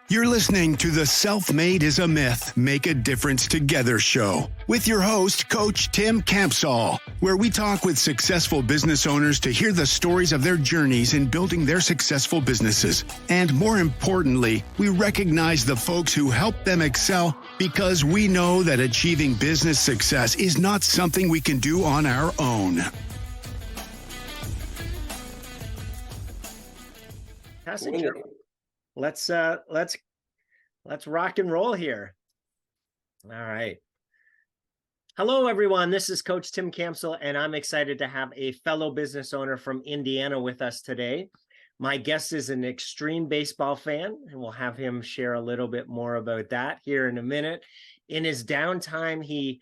You're listening to the Self-Made is a Myth, Make a Difference Together show with your host, Coach Tim Campsall, where we talk with successful business owners to hear the stories of their journeys in building their successful businesses. And more importantly, we recognize the folks who help them excel because we know that achieving business success is not something we can do on our own. Fantastic, Joe. Let's rock and roll here. All right. Hello, everyone. This is Coach Tim Campsall, and I'm excited to have a fellow business owner from Indiana with us today. My guest is an extreme baseball fan, and we'll have him share a little bit more about that here in a minute. In his downtime, he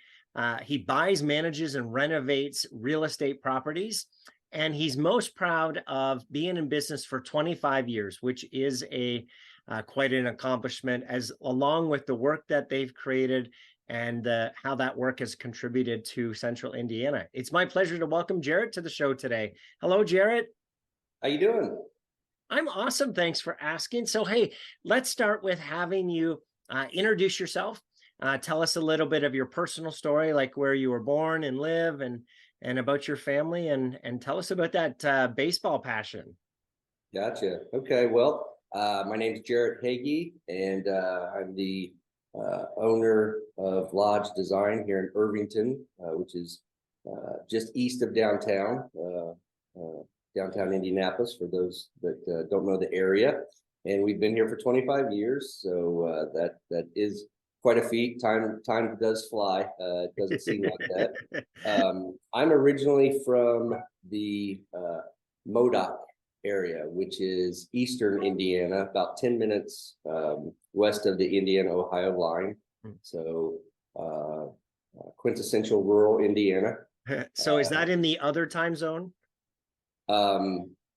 buys, manages, and renovates real estate properties. And he's most proud of being in business for 25 years, which is quite an accomplishment, as along with the work that they've created and how that work has contributed to Central Indiana. It's my pleasure to welcome Jarrett to the show today. Hello, Jarrett. How you doing? I'm awesome. Thanks for asking. So, hey, let's start with having you introduce yourself. Tell us a little bit of your personal story, like where you were born and live, and about your family, and tell us about that baseball passion. Gotcha. Okay. Well, my name is Jarrett Hagy, and I'm the owner of Lodge Design here in Irvington, which is just east of downtown Indianapolis, for those that don't know the area. And we've been here for 25 years. So that is quite a feat. Time does fly. It doesn't seem like that. I'm originally from the Modoc area, which is eastern Indiana, about 10 minutes west of the Indiana-Ohio line. So quintessential rural Indiana. So is that in the other time zone?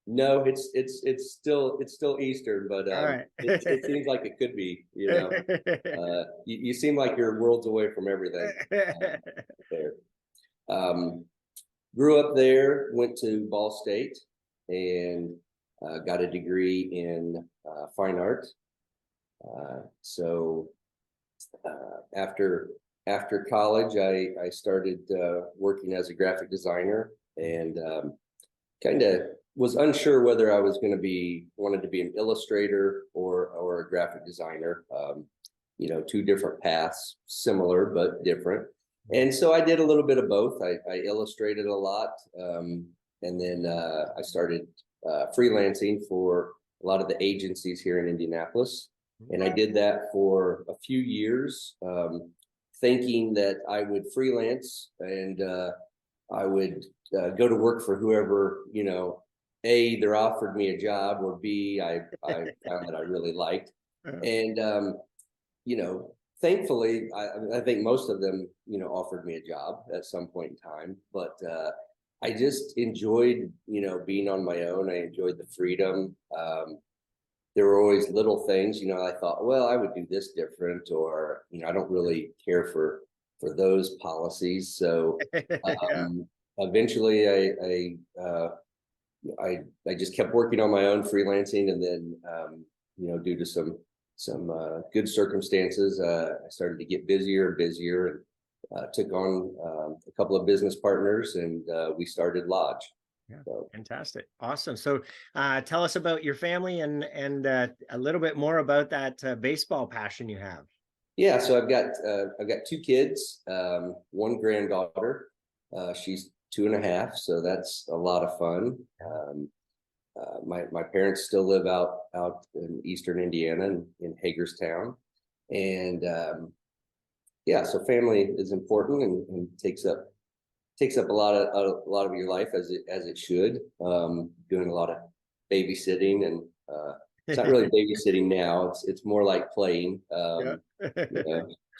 No, it's still Eastern, but right. it seems like it could be. You seem like you're worlds away from everything. There, grew up there, went to Ball State, and got a degree in fine art. So after college, I started working as a graphic designer, and kind of was unsure whether I was going to wanted to be an illustrator or a graphic designer. Two different paths, similar but different. And so I did a little bit of both. I illustrated a lot, and then I started freelancing for a lot of the agencies here in Indianapolis. And I did that for a few years, thinking that I would freelance and I would go to work for whoever, A, either offered me a job, or B, I found that I really liked. And, thankfully, I think most of them, offered me a job at some point in time. But I just enjoyed, being on my own. I enjoyed the freedom. There were always little things, I thought, well, I would do this different, or, I don't really care for those policies. So eventually I just kept working on my own, freelancing, and then due to some good circumstances, I started to get busier and busier, and took on a couple of business partners, and we started Lodge. Yeah, so. Fantastic. Awesome. So tell us about your family and a little bit more about that baseball passion you have. Yeah, so I've got 2 kids, one granddaughter. She's 2.5, so that's a lot of fun. My parents still live out in eastern Indiana, in Hagerstown, and so family is important and takes up a lot of your life, as it should. Doing a lot of babysitting, and it's not really babysitting now. It's more like playing.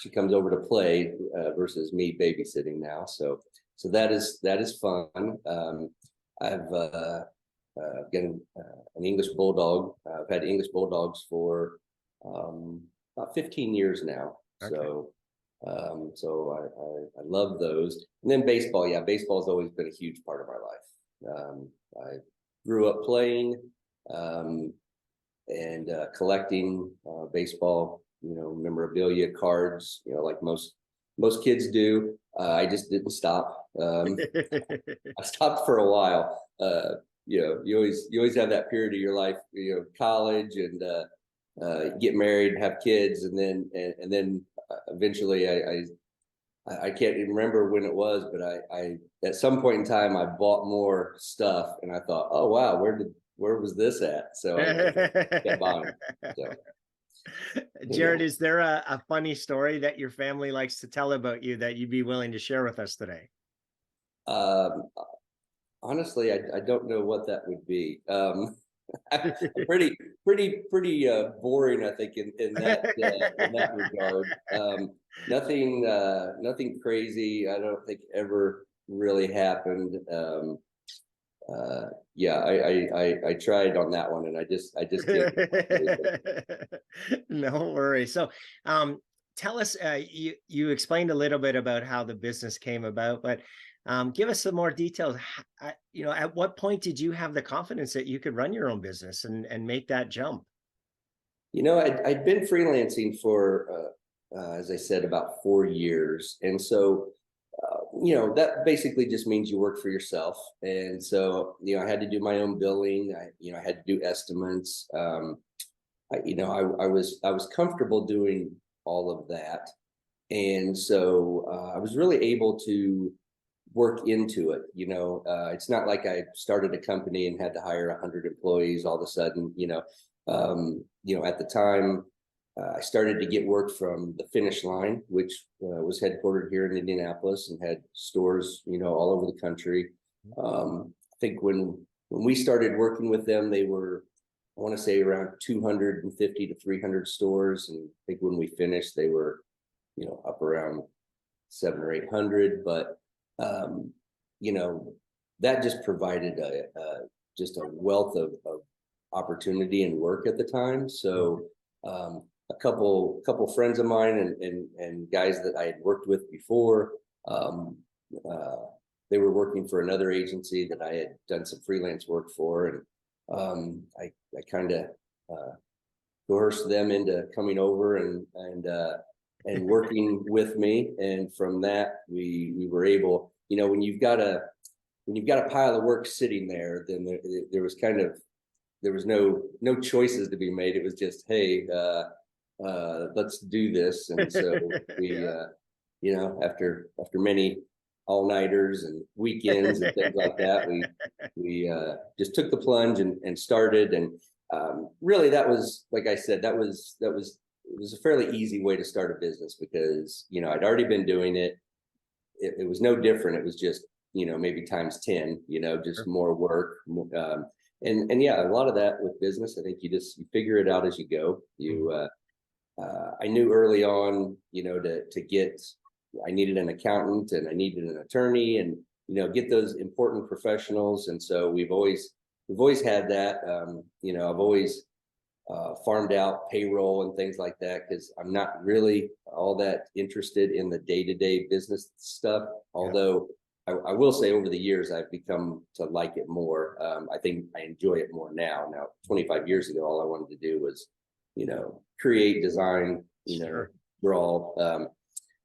She comes over to play versus me babysitting now. So that is fun. I've got an English bulldog. I've had English bulldogs for about 15 years now. Okay. So I love those. And then baseball. Yeah, baseball's always been a huge part of my life. I grew up playing. and collecting baseball, memorabilia, cards, like most kids do. I just didn't stop. I stopped for a while. You always have that period of your life, college and get married, have kids, and then eventually I can't even remember when it was, but I at some point in time I bought more stuff, and I thought, oh wow, where was this at? So I kept buying. So. Jarrett, is there a funny story that your family likes to tell about you that you'd be willing to share with us today? Honestly, I don't know what that would be. Pretty boring, I think, in that regard. Nothing crazy. I don't think ever really happened. Yeah, I tried on that one, and I just can't. No worries. So, tell us. You explained a little bit about how the business came about, but give us some more details. At what point did you have the confidence that you could run your own business and make that jump? I'd been freelancing for, as I said, about 4 years, and so. That basically just means you work for yourself. And so, I had to do my own billing. I had to do estimates. I was comfortable doing all of that. And so I was really able to work into it. It's not like I started a company and had to hire 100 employees all of a sudden. At the time, I started to get work from the Finish Line, which was headquartered here in Indianapolis and had stores, all over the country. I think when we started working with them, they were, I want to say, around 250 to 300 stores, and I think when we finished, they were, up around 700 or 800. But that just provided just a wealth of opportunity and work at the time. So. A couple friends of mine and guys that I had worked with before, they were working for another agency that I had done some freelance work for, and I kind of coerced them into coming over and working with me. And from that, we were able, when you've got a pile of work sitting there, then there was no choices to be made. It was just, hey, let's do this. And so we after many all-nighters and weekends and things like that, we just took the plunge and started. And really, that was, like I said, it was a fairly easy way to start a business, because I'd already been doing it. It was no different. It was just maybe times 10, just more work. And yeah, a lot of that with business, I think you figure it out as you go. I knew early on, I needed an accountant and I needed an attorney, and get those important professionals. And so we've always had that. I've always farmed out payroll and things like that, because I'm not really all that interested in the day-to-day business stuff. Although I will say, over the years, I've become to like it more. I think I enjoy it more now. Now, 25 years ago, all I wanted to do was, create, design, draw.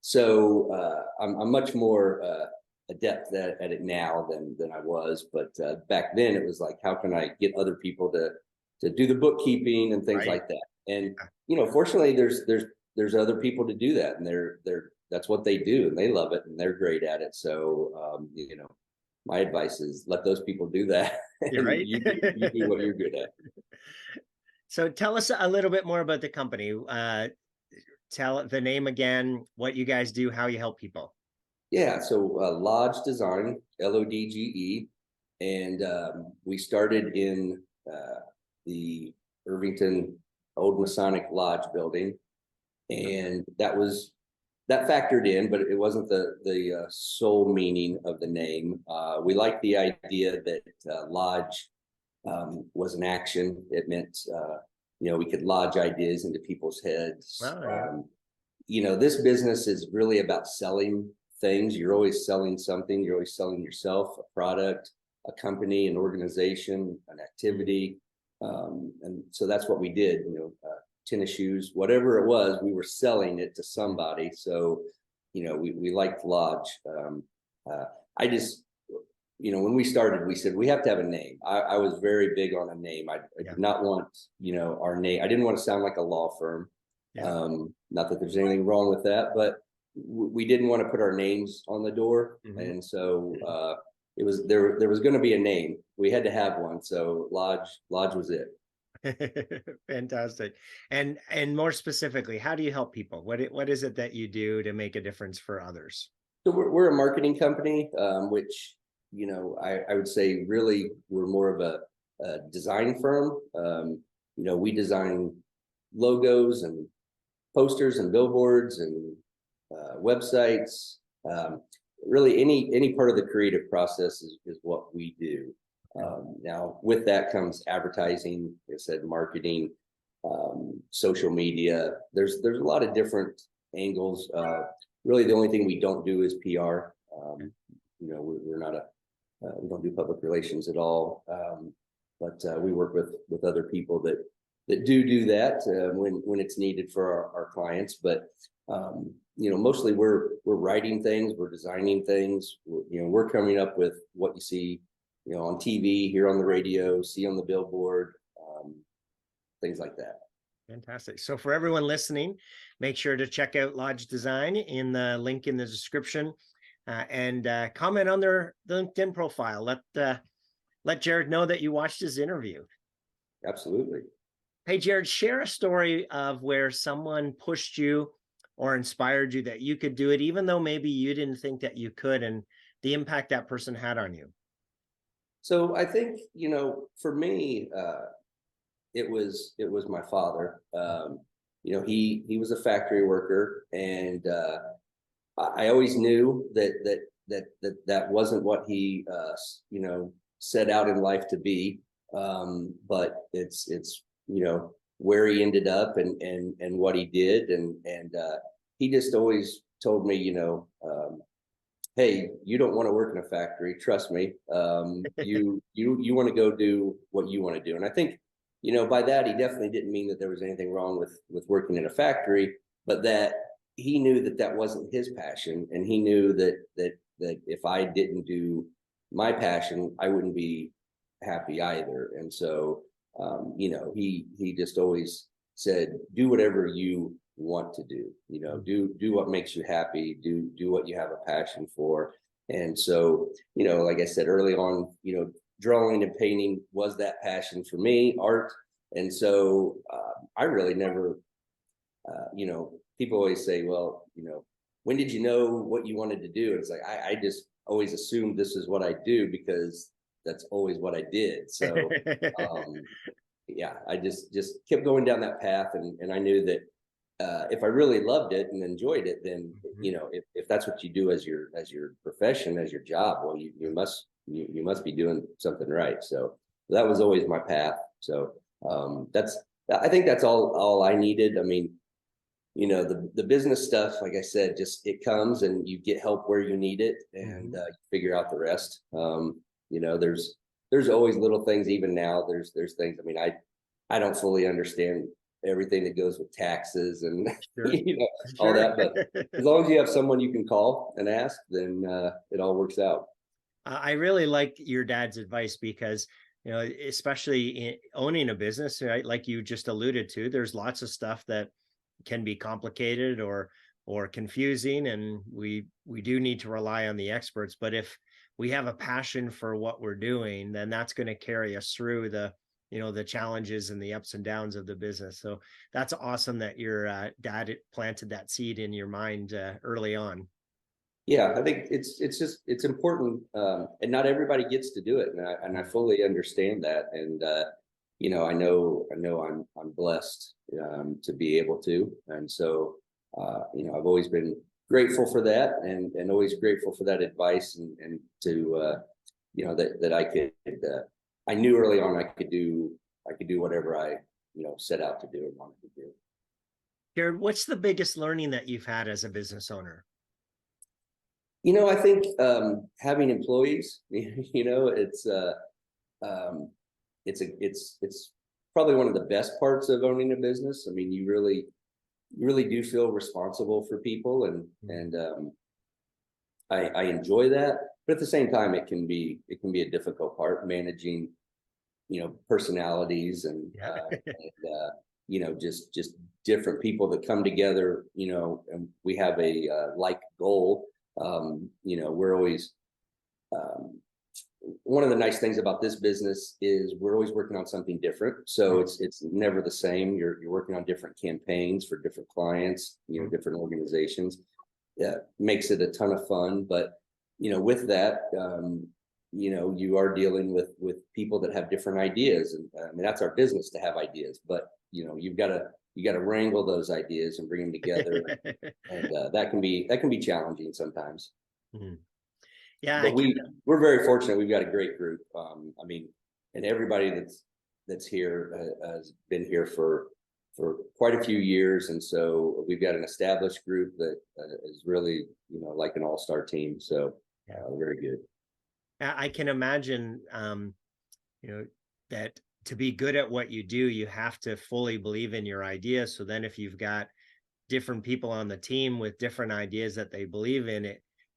So I'm much more adept at it now than I was. But back then, it was like, how can I get other people to do the bookkeeping and things like that? And fortunately, there's other people to do that, and that's what they do, and they love it, and they're great at it. So my advice is, let those people do that. You're right. you do what you're good at. So tell us a little bit more about the company. Tell the name again, what you guys do, how you help people. Yeah, so Lodge Design, LODGE, and we started in the Irvington Old Masonic Lodge building, and that factored in, but it wasn't the sole meaning of the name. We liked the idea that lodge was an action. It meant we could lodge ideas into people's heads. Oh, yeah. This business is really about selling things. You're always selling something. You're always selling yourself, a product, a company, an organization, an activity. And so that's what we did, tennis shoes, whatever it was, we were selling it to somebody. So, we liked Lodge. I just, when we started, we said, we have to have a name. I was very big on a name. I did not want, our name. I didn't want to sound like a law firm. Yeah. Not that there's anything wrong with that, but we didn't want to put our names on the door. And so, it was, there was going to be a name. We had to have one. So Lodge was it. Fantastic. And more specifically, how do you help people? What is it that you do to make a difference for others? So we're a marketing company, which, I would say really we're more of a design firm. We design logos and posters and billboards and websites. Really any part of the creative process is what we do. Now with that comes advertising, like I said, marketing, social media. There's a lot of different angles. Really the only thing we don't do is PR. We're not we don't do public relations at all. But we work with other people that do that when it's needed for our clients. But mostly we're writing things, we're designing things. We're coming up with what you see, on TV, hear on the radio, see on the billboard, things like that. Fantastic. So for everyone listening, make sure to check out Lodge Design in the link in the description, and comment on their LinkedIn profile. Let Jarrett know that you watched his interview. Absolutely. Hey, Jarrett, share a story of where someone pushed you or inspired you that you could do it, even though maybe you didn't think that you could, and the impact that person had on you. So I think, for me, it was my father. He was a factory worker, and I always knew that wasn't what he set out in life to be. But it's where he ended up and what he did, and he just always told me, hey, you don't want to work in a factory, trust me. You want to go do what you want to do. And I think, by that, he definitely didn't mean that there was anything wrong with working in a factory, but that he knew that wasn't his passion. And he knew that if I didn't do my passion, I wouldn't be happy either. And so, he just always said, do whatever you want to do, do what makes you happy, do what you have a passion for. And so, like I said early on, drawing and painting was that passion for me, art. And so I really never, people always say, well, when did you know what you wanted to do? And it's like, I just always assumed this is what I do because that's always what I did. So yeah, I just kept going down that path. And I knew that if I really loved it and enjoyed it, then, if that's what you do as your profession, as your job, well, you must be doing something right. So that was always my path. So I think that's all I needed. I mean, the business stuff, like I said, just it comes and you get help where you need it, and you figure out the rest. There's always little things. Even now, there's things. I mean, I don't fully understand everything that goes with taxes and Sure. all that, but as long as you have someone you can call and ask, then it all works out. I really like your dad's advice because, especially in owning a business, right? Like you just alluded to, there's lots of stuff that can be complicated or confusing, and we do need to rely on the experts. But if we have a passion for what we're doing, then that's going to carry us through the challenges and the ups and downs of the business. So that's awesome that your dad planted that seed in your mind early on. Yeah, I think it's important, and not everybody gets to do it, and I fully understand that. And I know I'm blessed to be able to, and so I've always been grateful for that, and always grateful for that advice, and to that I could. I knew early on I could do whatever I set out to do and wanted to do. Jarrett, what's the biggest learning that you've had as a business owner? I think having employees, it's probably one of the best parts of owning a business. I mean, you really do feel responsible for people, and I enjoy that. But at the same time, it can be a difficult part, managing, personalities and just different people that come together, and we have a like goal. We're always one of the nice things about this business is we're always working on something different. So it's never the same. You're working on different campaigns for different clients, different organizations. Yeah, makes it a ton of fun. But with that, you are dealing with people that have different ideas, and I mean that's our business, to have ideas. But you got to wrangle those ideas and bring them together, and that can be challenging sometimes. Mm-hmm. Yeah, but we're very fortunate. We've got a great group. I mean, and everybody that's here has been here for quite a few years, and so we've got an established group that is really like an all-star team. So very good. I can imagine that to be good at what you do, you have to fully believe in your ideas. So then if you've got different people on the team with different ideas that they believe in,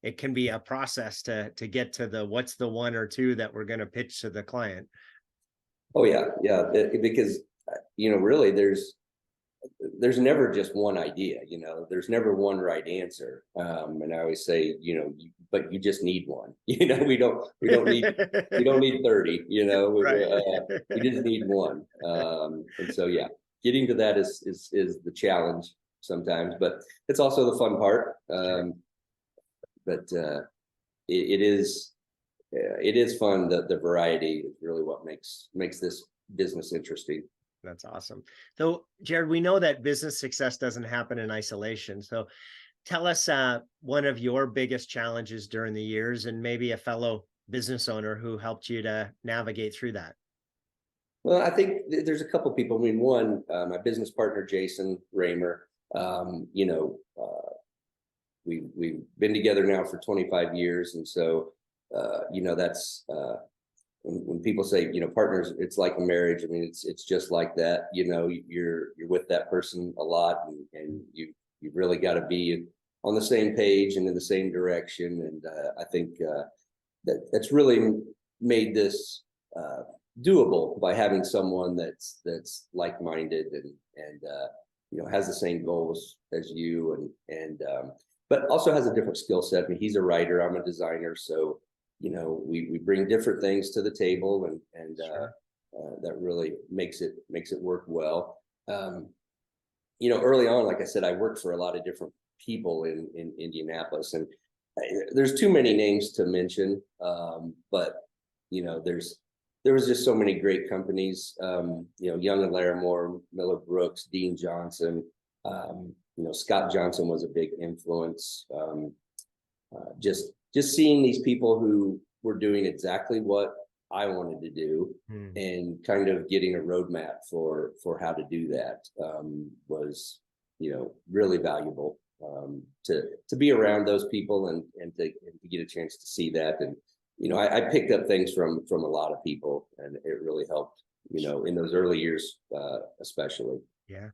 it can be a process to get to what's the one or two that we're going to pitch to the client. Oh yeah. Because really there's never just one idea. There's never one right answer. And I always say, but you just need one. We don't need 30. We just need one. And so getting to that is the challenge sometimes, but it's also the fun part. But it is fun. The variety is really what makes this business interesting. That's awesome. So, Jarrett, we know that business success doesn't happen in isolation. So tell us one of your biggest challenges during the years, and maybe a fellow business owner who helped you to navigate through that. Well, I think there's a couple people. I mean, one, my business partner, Jason Roemer, we've been together now for 25 years. And so, that's, when people say, partners, it's like a marriage. I mean, it's just like that. You're with that person a lot, and you've really got to be on the same page and in the same direction. And I think that's really made this doable by having someone that's like-minded and has the same goals as you, and but also has a different skill set. I mean, he's a writer, I'm a designer, so we bring different things to the table, and sure. That really makes it work well. Early on, like I said, I worked for a lot of different people in Indianapolis, and there's too many names to mention, but there was just so many great companies. Young and Larimore, Miller Brooks, Dean Johnson. Scott Johnson was a big influence. Just seeing these people who were doing exactly what I wanted to do, and kind of getting a roadmap for how to do that was, really valuable to be around those people and to get a chance to see that. And, I picked up things from a lot of people, and it really helped, in those early years, especially. Yeah.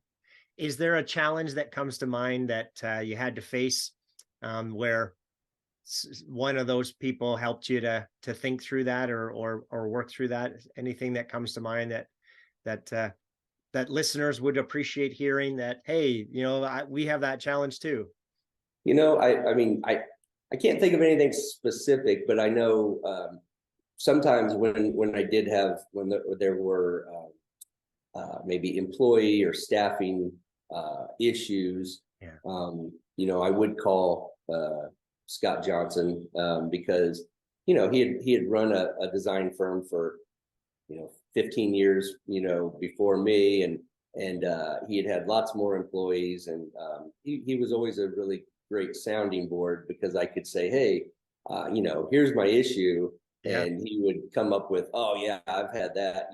Is there a challenge that comes to mind that you had to face where one of those people helped you to think through that or work through that? Anything that comes to mind that listeners would appreciate hearing, that, hey, we have that challenge too? I mean, I can't think of anything specific, but I know sometimes when I did have, when there were maybe employee or staffing issues, I would call Scott Johnson, because he had run a design firm for 15 years before me, and he had lots more employees, and he was always a really great sounding board, because I could say, hey, here's my issue, and he would come up with, oh yeah, I've had that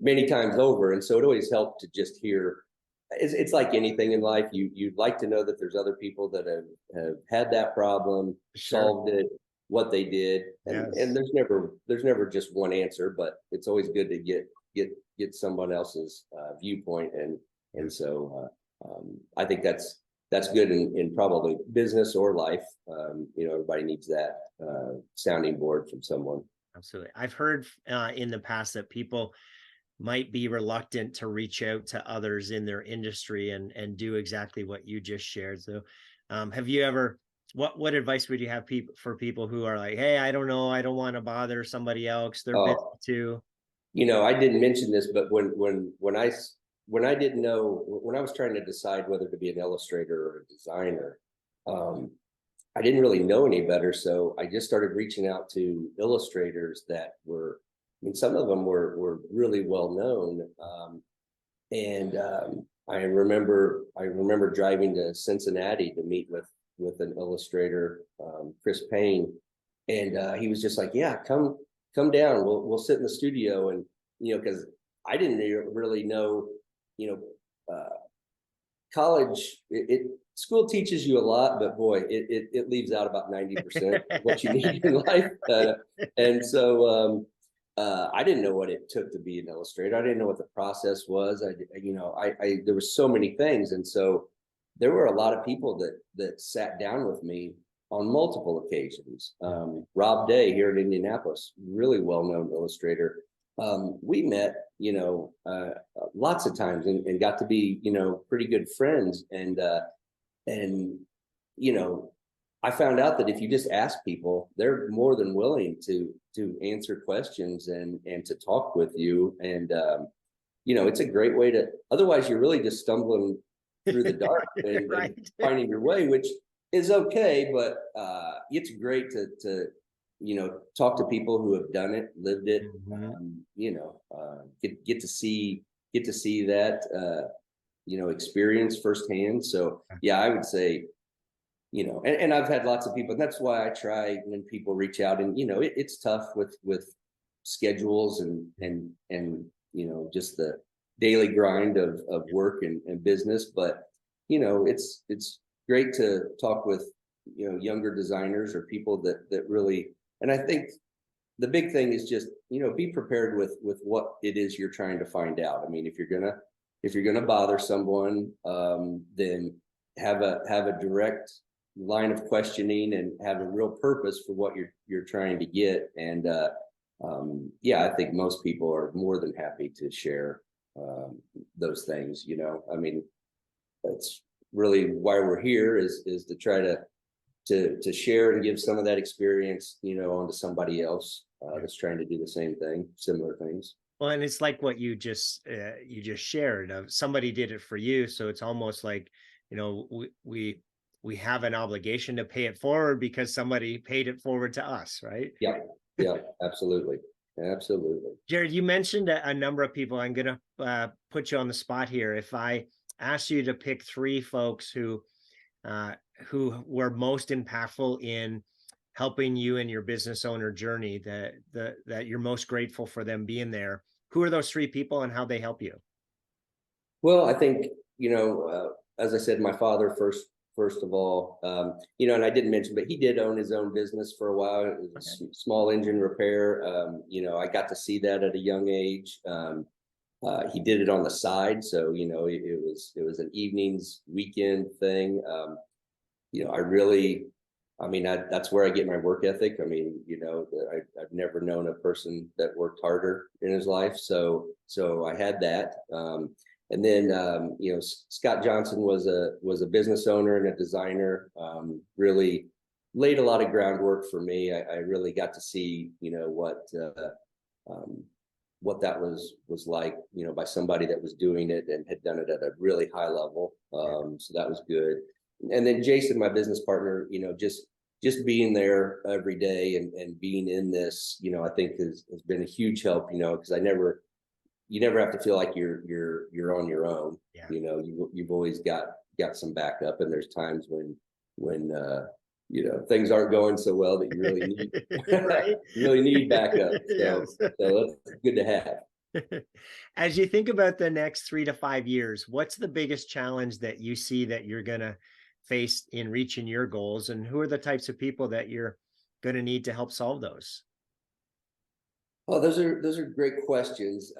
many times over. And so it always helped to just hear. It's like anything in life. You'd like to know that there's other people that have had that problem, solved it, what they did. And, Yes. and there's never just one answer, but it's always good to get someone else's viewpoint. And so I think that's good in probably business or life. Everybody needs that sounding board from someone. Absolutely. I've heard in the past that people might be reluctant to reach out to others in their industry and do exactly what you just shared. So have you ever, what advice would you have for people who are like, hey, I don't know, I don't want to bother somebody else, they're busy too? I didn't mention this, but when I didn't know, when I was trying to decide whether to be an illustrator or a designer, I didn't really know any better. So I just started reaching out to illustrators that were, some of them were really well known. I remember driving to Cincinnati to meet with an illustrator, Chris Payne, and he was just like, "Yeah, come down. We'll sit in the studio." And because I didn't really know, college, school teaches you a lot, but boy, it leaves out about 90% of what you need in life. And so I didn't know what it took to be an illustrator. I didn't know what the process was. There were so many things. And so there were a lot of people that sat down with me on multiple occasions. Rob Day here in Indianapolis, really well-known illustrator. We met, lots of times and got to be, pretty good friends. And I found out that if you just ask people, they're more than willing to answer questions and to talk with you. And, it's a great way to, otherwise you're really just stumbling through the dark and, Right. and finding your way, which is okay. But it's great to talk to people who have done it, lived it, get to see that, experience firsthand. So yeah, I would say, and I've had lots of people, and that's why I try when people reach out, and, it's tough with schedules and just the daily grind of work and business. But, it's great to talk with, younger designers or people that really, and I think the big thing is just, be prepared with what it is you're trying to find out. I mean, if you're gonna bother someone, then have a direct line of questioning and have a real purpose for what you're trying to get. And I think most people are more than happy to share those things. That's really why we're here, is to try to share and give some of that experience, onto somebody else that's trying to do the same thing, similar things. Well, and it's like what you just shared, of somebody did it for you. So it's almost like, we have an obligation to pay it forward because somebody paid it forward to us, right? Yeah, absolutely. Jarrett, you mentioned a number of people. I'm going to put you on the spot here. If I asked you to pick 3 folks who were most impactful in helping you in your business owner journey, that you're most grateful for them being there, who are those 3 people and how they help you? Well, I think, as I said, my father first of all, and I didn't mention, but he did own his own business for a while. It was small engine repair. I got to see that at a young age. He did it on the side, so it was an evenings, weekend thing. That's where I get my work ethic. I've never known a person that worked harder in his life, so I had that. And then Scott Johnson was a business owner and a designer. Really laid a lot of groundwork for me. I really got to see what that was like, by somebody that was doing it and had done it at a really high level. So that was good. And then Jason, my business partner, just being there every day and being in this, I think has been a huge help, because you never have to feel like you're on your own. Yeah. You've always got some backup, and there's times when things aren't going so well that you really need Right? really need backup. So Yes. so that's good to have. As you think about the next 3 to 5 years, what's the biggest challenge that you see that you're going to face in reaching your goals? And who are the types of people that you're going to need to help solve those? Oh, those are great questions.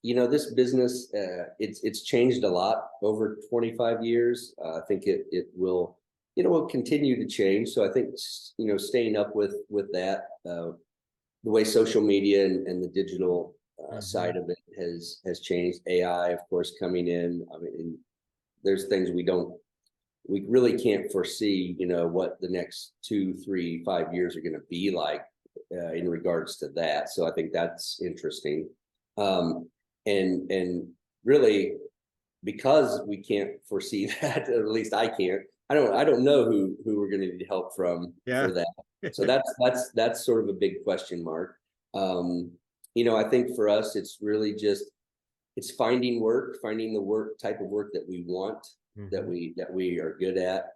This business, it's changed a lot over 25 years. I think it will continue to change. So I think staying up with that, the way social media and the digital side of it has changed. AI, of course, coming in. I mean, there's things we really can't foresee. What the next 2, 3, 5 years are going to be like in regards to that. So I think that's interesting. And really, because we can't foresee that, or at least I can't. I don't know who we're going to need help from for that. So that's sort of a big question mark. I think for us, it's really just finding the type of work that we want, that we are good at.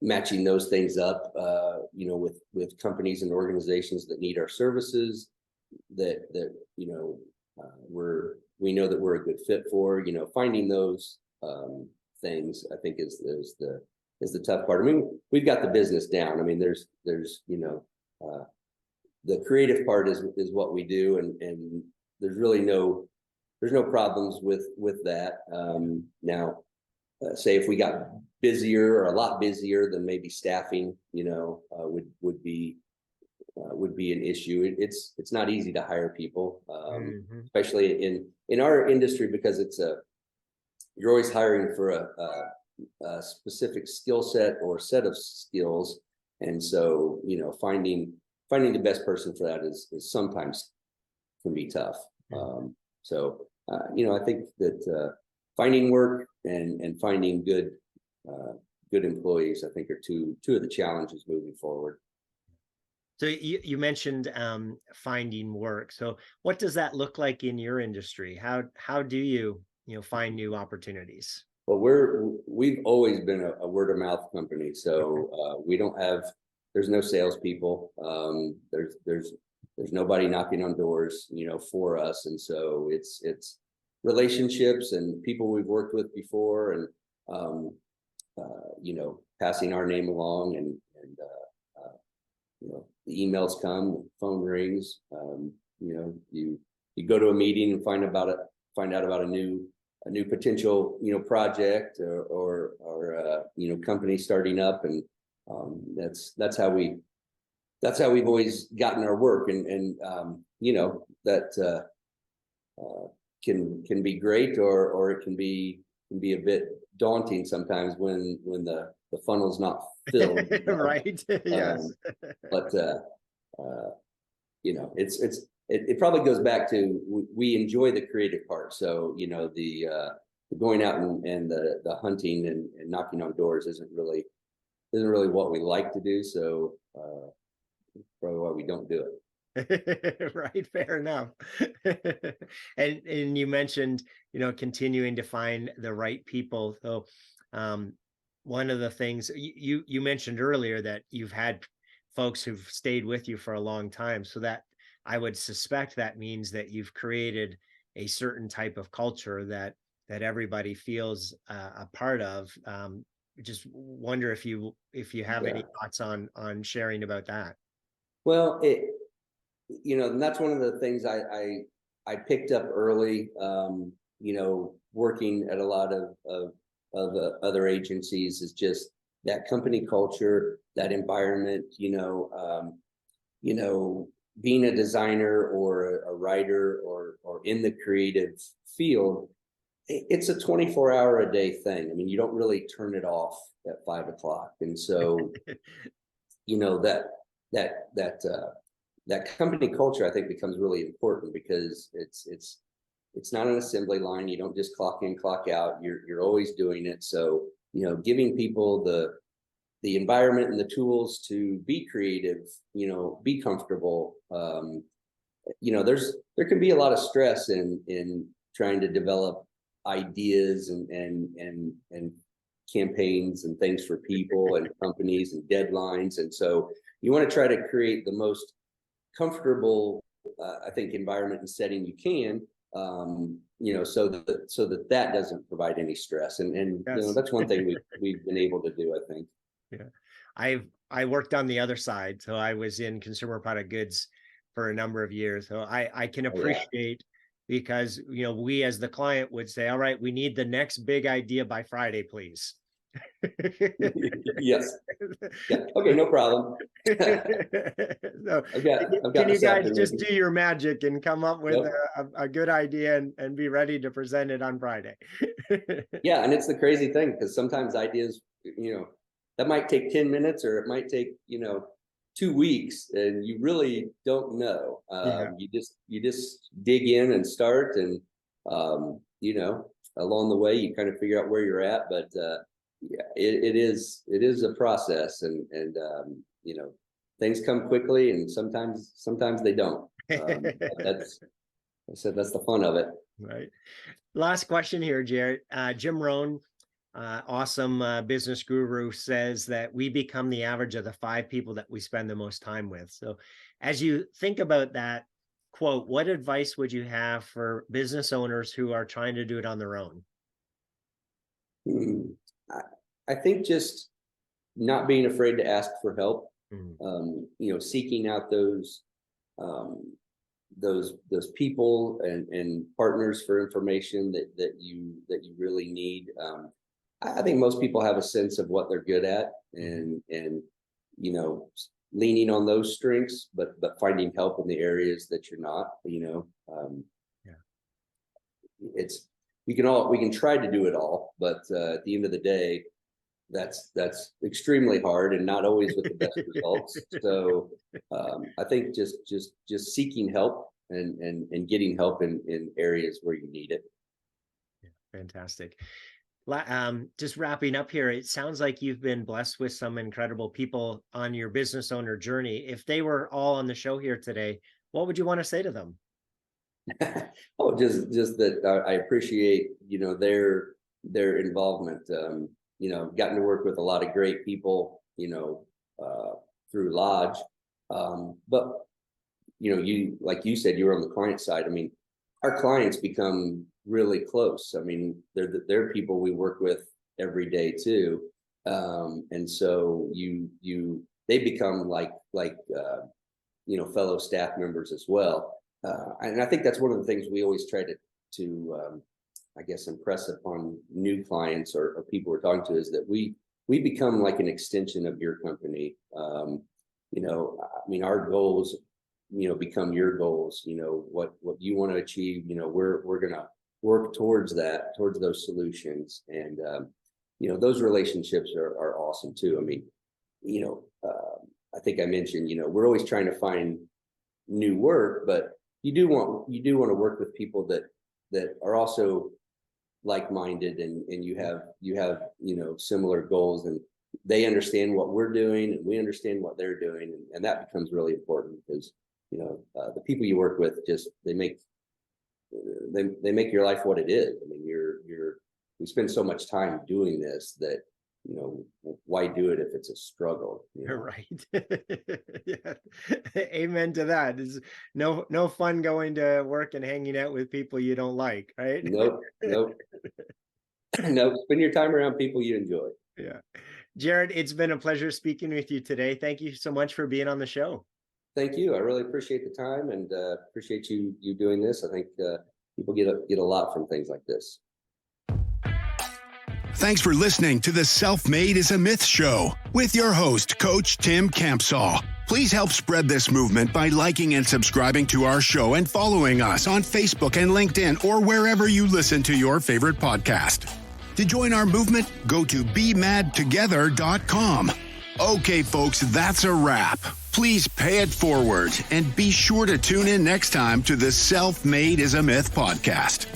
Matching those things up, with companies and organizations that need our services, that we know that we're a good fit for. Finding those things, I think is the tough part. I mean, we've got the business down. I mean, there's the creative part is what we do, and there's really no problems with that. Now, say if we got busier or a lot busier, then maybe staffing, would be an issue. It's not easy to hire people, especially in our industry, because you're always hiring for a specific skill set or set of skills, and so finding the best person for that is sometimes can be tough. I think that finding work and finding good employees, I think, are two of the challenges moving forward. So you mentioned finding work. So what does that look like in your industry? How do you find new opportunities? Well, we've always been a word of mouth company, so we don't have. There's no salespeople. There's nobody knocking on doors, for us, and so it's relationships and people we've worked with before, and passing our name along, and the emails come, the phone rings. You go to a meeting and find out about a new potential project or company starting up, and that's how we've always gotten our work, and that can be great, or it can be a bit daunting sometimes when the funnel's not filled. Right. Yes. But it probably goes back to we enjoy the creative part. So the going out and the hunting and knocking on doors isn't really what we like to do. So probably why we don't do it. Right, fair enough. And you mentioned continuing to find the right people. So one of the things you mentioned earlier, that you've had folks who've stayed with you for a long time, so that I would suspect that means that you've created a certain type of culture that everybody feels a part of. Just wonder if you have any thoughts on sharing about that. Well, and that's one of the things I picked up early, working at a lot of other agencies, is just that company culture, that environment, being a designer or a writer or in the creative field, it's a 24-hour-a-day thing. I mean, you don't really turn it off at 5 o'clock. And so, that company culture, I think, becomes really important, because it's not an assembly line. You don't just clock in, clock out. You're always doing it. So, giving people the environment and the tools to be creative, be comfortable. There can be a lot of stress in trying to develop ideas and campaigns and things for people and companies and deadlines. And so you want to try to create the most comfortable, I think, environment and setting you can, so that doesn't provide any stress. And Yes. that's one thing we've been able to do, I think. Yeah. I worked on the other side. So I was in consumer product goods for a number of years. So I can appreciate, because, you know, we as the client would say, all right, we need the next big idea by Friday, please. Yes. Yeah. Okay, no problem. So I've got can you this guys afternoon. just do your magic and come up with Yep. a good idea and be ready to present it on Friday? Yeah, and it's the crazy thing, because sometimes ideas, you know, that might take 10 minutes, or it might take, you know, 2 weeks, and you really don't know. You just dig in and start, and you know, along the way you kind of figure out where you're at. But yeah, it is a process, and you know, things come quickly, and sometimes they don't. That's the fun of it. Right. Last question here, Jarrett. Jim Rohn, awesome business guru, says that we become the average of the 5 people that we spend the most time with. So as you think about that quote, what advice would you have for business owners who are trying to do it on their own? I think just not being afraid to ask for help. You know, seeking out those people and partners for information that you really need. I think most people have a sense of what they're good at, and you know, leaning on those strengths, but finding help in the areas that you're not. You know, it's we can try to do it all, but at the end of the day, that's extremely hard, and not always with the best results. So I think just seeking help and getting help in areas where you need it. Yeah, fantastic. Just wrapping up here, it sounds like you've been blessed with some incredible people on your business owner journey. If they were all on the show here today, what would you want to say to them? Oh, just that I appreciate, you know, their involvement. You know, gotten to work with a lot of great people, you know, through Lodge. But you know, like you said, you were on the client side. I mean, our clients become really close. I mean, they're people we work with every day too. And so they become like you know, fellow staff members as well. And I think that's one of the things we always try to I guess impress upon new clients or people we're talking to, is that we become like an extension of your company. You know, I mean, our goals, you know, become your goals. You know, what you want to achieve, you know, we're gonna work towards those solutions. And you know, those relationships are awesome too. I mean, you know, I think I mentioned, you know, we're always trying to find new work, but you do want to work with people that are also like-minded, and you have, you know, similar goals, and they understand what we're doing and we understand what they're doing. And that becomes really important, because, you know, the people you work with, just, they make your life what it is. I mean, we spend so much time doing this that, you know, why do it if it's a struggle? You know? Right. Yeah. Amen to that. It's no fun going to work and hanging out with people you don't like, right? Nope. No, spend your time around people you enjoy. Yeah. Jarrett, it's been a pleasure speaking with you today. Thank you so much for being on the show. Thank you. I really appreciate the time, and appreciate you doing this. I think people get a lot from things like this. Thanks for listening to the Self-Made is a Myth show with your host, Coach Tim Campsall. Please help spread this movement by liking and subscribing to our show and following us on Facebook and LinkedIn, or wherever you listen to your favorite podcast. To join our movement, go to bemadtogether.com. Okay, folks, that's a wrap. Please pay it forward, and be sure to tune in next time to the Self-Made is a Myth podcast.